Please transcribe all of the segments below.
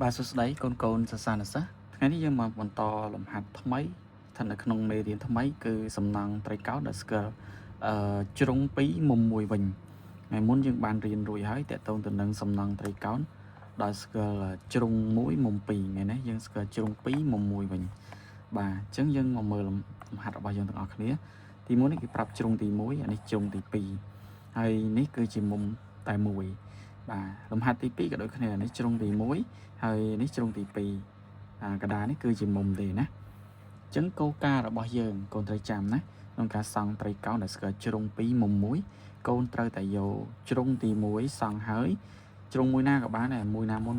បាទសួស្តីកូនកូនសិស្សានុសិស្សថ្ងៃនេះយើងមកបន្តលំហាត់ថ្មីស្ថិតនៅក្នុងមេរៀនថ្មីគឺសំណង់ត្រីកោណដែលស្គាល់ជ្រុង2មុំ1វិញថ្ងៃមុនយើងបានរៀនរួចហើយតកតងទៅនឹងសំណង់ត្រីកោណដោយស្គាល់ជ្រុង1មុំ2ថ្ងៃនេះយើងស្គាល់ជ្រុង2មុំ1វិញបាទអញ្ចឹងយើងមកមើលលំហាត់របស់យើងទាំងអស់គ្នាទី1នេះគេប្រាប់ជ្រុងទី1អានេះជ្រុងទី2ហើយនេះគឺជាមុំតែមួយបាទលំហាត់ទី2ក៏ដូចគ្នានេះជ្រុងទី1ហើយនេះជ្រុងទី2កណ្ដាលនេះគឺជាមុំទេណាអញ្ចឹងគោលការណ៍របស់យើងកូនត្រូវចាំណាក្នុងការសង់ត្រីកោណដែលស្គាល់ជ្រុង2មុំ1កូនត្រូវតែយកជ្រុងទី1សង់ហើយជ្រុងមួយណាក៏បានដែរមួយណាមុន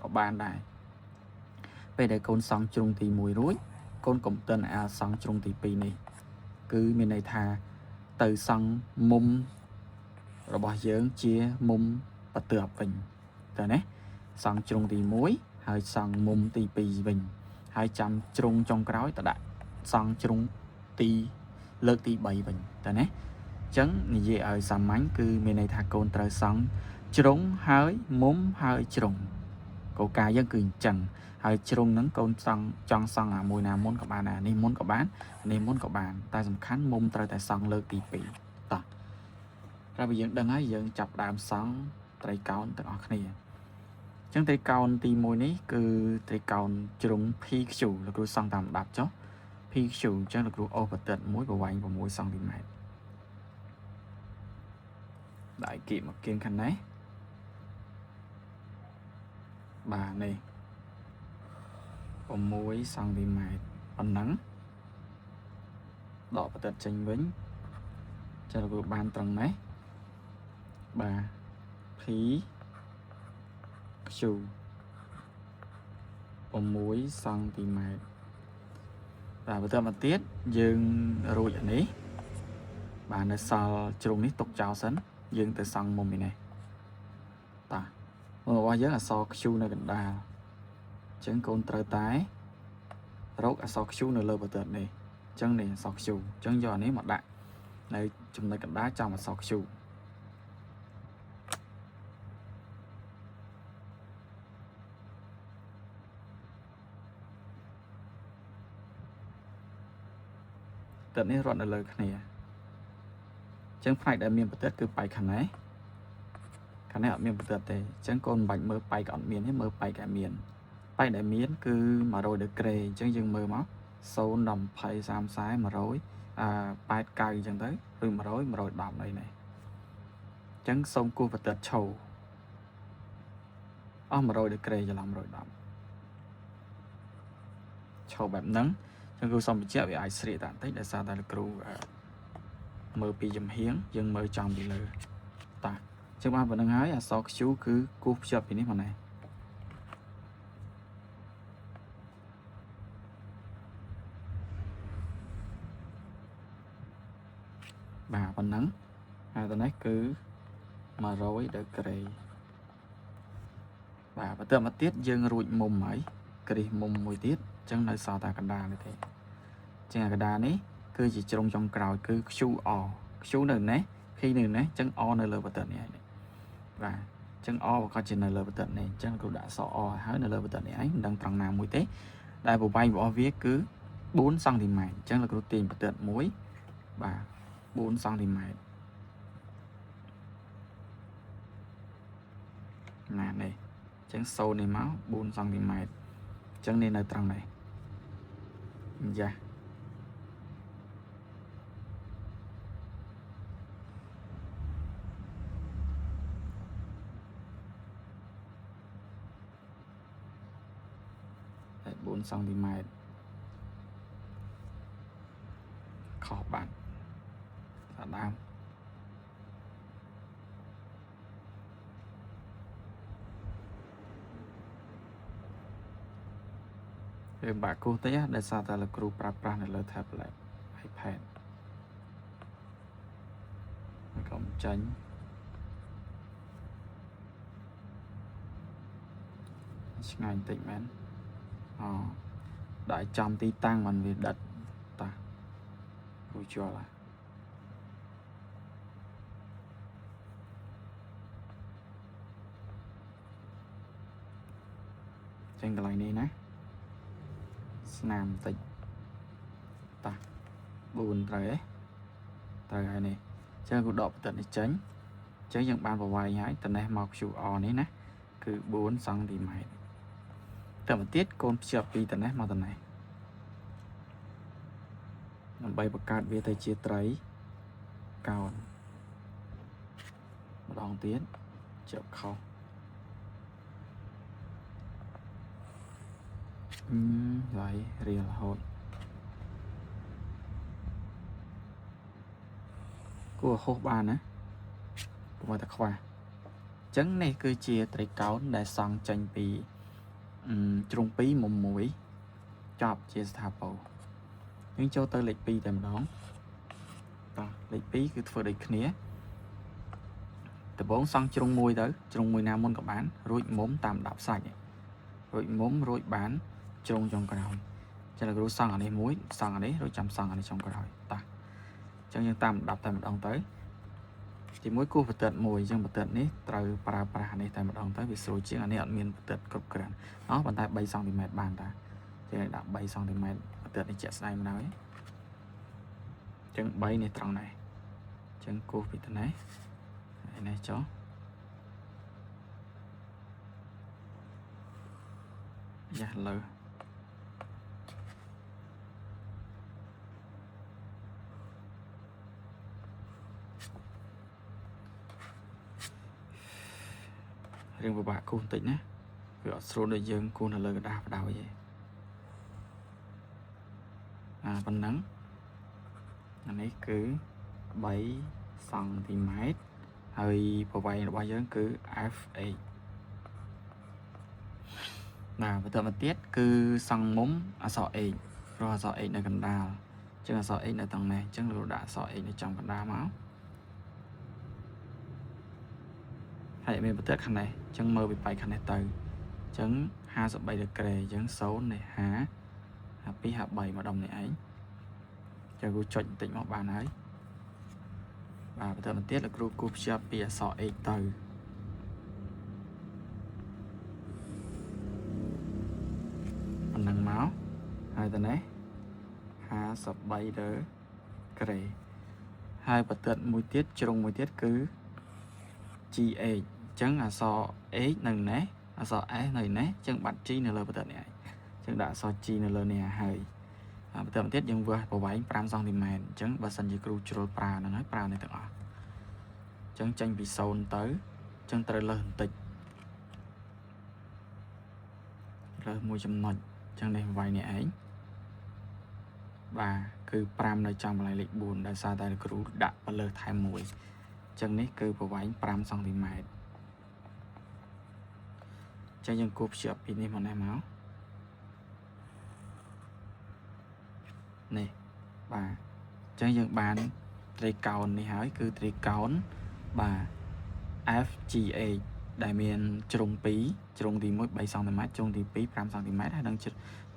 ក៏បានដែរពេលដែលកូនសង់ជ្រុងទី1រួចកូនកុំទាន់អាសង់ជ្រុងទី2នេះគឺមានន័យថាទៅសង់មុំរបស់យើងជាមុំបន្ទាប់វិញតើណាសង់ជ្រុងទី1ហើយសង់មុំទី2វិញហើយចាំជ្រុងចុងក្រោយទៅដាក់សង់ជ្រុងទីលើកទី3វិញតើណាអញ្ចឹងនិយាយឲ្យសាមញ្ញគឺមានន័យថាកូនត្រូវសង់ជ្រុងហើយមុំហើយជ្រុងគោលការណ៍យើងគឺអញ្ចឹងហើយជ្រុងហ្នឹងកូនសង់ចង់សង់អាមួយណាមុនក៏បានដែរនេះមុនក៏បាននេះមុនក៏បានតែសំខាន់មុំត្រូវតែសង់លើកទី2តោះក្រោយពីយើងដឹងហើយយើងចាប់ដើមសង់ត្រីកោណទាំងអស់គ្នាអញ្ចឹងត្រីកោណទី1នេះគឺត្រីកោណជ្រុង PQ លោកគ្រូសង់តាមដាប់ចុះ PQ អញ្ចឹងលោកគ្រូអូសបន្តិតមួយប្រវែង6សង់ទីម៉ែត្រដាក់គីមកគៀងខាងនេះបាទនេះ6សង់ទីម៉ែត្រប៉ុណ្ណឹងដកបន្តិតចេញវិញចាលោកគ្រូបានត្រង់នេះបាទ PQ 6សង់ទីម៉ែត្របាទបន្តមកទៀតយើងរួចអានេះបាទនៅសល់ជ្រុងនេះទុកចោលសិនយើងទៅសង់មុំនេះតាមុំរបស់យើងអក្សរ Q នៅកណ្ដាលអញ្ចឹងកូនត្រូវតែរកអក្សរ Q នៅលើបន្ទាត់នេះអញ្ចឹងនេះអក្សរ Q អញ្ចឹងយកអានេះមកដាក់នៅចំណុចកណ្ដាលចំអក្សរ Qបន្ទាត់នេះរត់នៅលើគ្នាអញ្ចឹងផ្នែកដែលមានបន្ទាត់គឺបែកខាងនេះខាងនេះអត់មានបន្ទាត់ទេអញ្ចឹងកូនមិនបាច់មើលបែកក៏អត់មានទេមើលបែកតែមានបែកដែលមានគឺ100ដឺក្រេអញ្ចឹងយើងមើលមក0 10 20 30 40 100 8 9អញ្ចឹងទៅឬ100 110អីនេះអញ្ចឹងសូមគូសបន្ទាត់ឈរអស់100ដឺក្រេច្រឡំ110ឈរបែបហ្នឹងអញ្ចឹងគ្រូសូមបញ្ជាក់វាអាចស្រៀកតាបន្តិចដោយសារតែលោកគ្រូមើលពីចំហៀងយើងមើលចំពីលើតាអញ្ចឹងបានប៉ុណ្្នឹងហើយអក្សរ Q គឺគូសភ្ជាប់ពីនេះមកនេះបាទប៉ុណ្ណឹងហើយទៅនេះគឺ100ដឺក្រេបាទបន្តមកទៀតយើងរួចមុំហើយគ្រីសមុំមួយទៀតអញ្ចឹងនៅសល់តែកណ្ដាលនេះទេអញ្ចឹងកណ្ដាលនេះគឺជាជ្រុងចុងក្រោយគឺ QR Q នៅនេះ P នៅនេះអញ្ចឹង O នៅលើបន្ទាត់នេះហើយបាទអញ្ចឹង O ប្រកាសជានៅលើបន្ទាត់នេះអញ្ចឹងគ្រូដាក់អក្សរ O ហើយនៅលើបន្ទាត់នេះឯងមិនដឹងត្រង់ណាមួយទេដែលប្រវែងរបស់វាគឺ4សង់ទីម៉ែត្រអញ្ចឹងលោកគ្រូទាញបន្ទាត់មួយបាទ4សង់ទីម៉ែត្រណានេះអញ្ចឹងសូននេះមក4សង់ទីម៉ែត្រអញ្ចឹងនេះនៅត្រង់នេះយ៉ា4សង់ទីម៉ែត្រខុសបាត់ស្ដាប់វាបាក់គូសតិចដោយសារតែលោកគ្រូប្រើប្រាស់នៅលើ tablet iPad កុំចាញ់ឆ្ងាយបន្តិចមែនដាក់ចំទីតាំងមិនវាដិតតាគូជល់ ចឹងកន្លែងនេះណាស្នាមបន្តិចតា4ត្រូវឯងត្រូវហើយនេះចឹងគូដកបន្តិចនេះចេញចឹងយើងបានប្រវាយហើយតនេះមក QR នេះណាគឺ4 សង់ទីម៉ែត្រតែមកទៀតកូនភ្ជាប់ពីតនេះមកតនេះដើម្បីបង្កើតវាទៅជាត្រីកោណម្ដងទៀតជាប់ខុសឡើយរៀលរហូតគួរហូសបានណាកុំឲ្យតែខ្វះអញ្ចឹងនេះគឺជាត្រីកោណដែលសង់ចេញពីជ្រុង2មុំ1ចប់ជាស្ថាពរយើងចូលទៅលេខ2តែម្ដងតោះលេខ2គឺធ្វើដូចគ្នាដំបូងសង់ជ្រុង1ទៅជ្រុង1ណាមុនក៏បានរួចមុំតាមដាប់សាច់រួចមុំរួចបានជ្រុងចុងក្រោយចឹងលោកគ្រូសង់អានេះមួយសង់អានេះរួចចាំសង់អានេះចុងក្រោយតោះចឹងយើងតាមដាប់តែម្ដងទៅទីមួយគោះបន្ទាត់មួយចឹងបន្ទាត់នេះត្រូវប្រើប្រាស់អានេះតែម្ដងទៅវាស្រួលជាងអានេះអត់មានបន្ទាត់គ្រប់គ្រាន់ប៉ុន្តែ3សង់ទីម៉ែត្របានតាចឹងដាក់3សង់ទីម៉ែត្របន្ទាត់នេះជាក់ស្ដែងមកហើយចឹង3នេះត្រង់នេះចឹងគោះពីនេះហើយនេះចុះយ៉ាលើរឿងពិបាកគូសបន្តិចណាវាអត់ស្រួលដូចយើងគូសនៅលើกระดาษបដ ாய் ទេប៉ុណ្ណឹងអានេះគឺ3សង់ទីម៉ែត្រហើយប្រវែងរបស់យើងគឺ FH បន្តមកទៀតគឺសង់មុំអក្សរ H ព្រោះអក្សរ H នៅកណ្ដាលអញ្ចឹងអក្សរ H នៅត្រង់នេះអញ្ចឹងលោកដាក់អក្សរ H នៅចំកណ្ដាលមកហើយមានបន្ទាត់ខាងនេះអញ្ចឹងមើលពីបែកខាងនេះទៅអញ្ចឹង53ដឺក្រេអញ្ចឹង0នេះ52 53មកដុំនេះឯងចាំគ្រូចុចបន្តិចមកបានហើយបន្តមកទៀតលោកគ្រូគូសភ្ជាប់ពីអក្សរ H ទៅប៉ុណ្ណឹងមកហើយទៅនេះ53ដឺក្រេហើយបន្តមួយទៀតជ្រុងមួយទៀតគឺ GH អញ្ចឹងអក្សរ H នៅនេះអក្សរ S នៅនេះអញ្ចឹងបាត់ G នៅលើបន្ទាត់នេះឯងអញ្ចឹងដាក់អក្សរ G នៅលើនេះហើយបន្តមកទៀតយើងវាស់ប្រវែង5សង់ទីម៉ែត្រអញ្ចឹងបើសិនជាគ្រូជ្រុលប្រើហ្នឹងហើយប្រើនេះទាំងអស់អញ្ចឹងចេញពី0ទៅអញ្ចឹងត្រូវលើសបន្តិចលើសមួយចំណុចអញ្ចឹងនេះប្រវែងនេះឯងបាទគឺ5នៅចំកន្លែងលេខ4ដោយសារតែគ្រូដាក់ទៅលើថែម1អញ្ចឹងនេះគឺប្រវែង5សង់ទីម៉ែត្រអញ្ចឹងយើងគូសភ្ជាប់ពីនេះមកនេះមកនេះបាទអញ្ចឹងយើងបានត្រីកោណនេះហើយគឺត្រីកោណបាទ FGH ដែលមានជ្រុង2ជ្រុងទី1 3សង់ទីម៉ែត្រជ្រុងទី2 5សង់ទីម៉ែត្រហើយនិង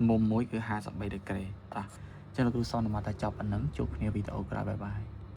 មុំ1គឺ53ដឺក្រេតោះអញ្ចឹងលោកគ្រូសន្មតថាចប់ប៉ុណ្ណឹងជួបគ្នាវីដេអូក្រោយបាយបាយ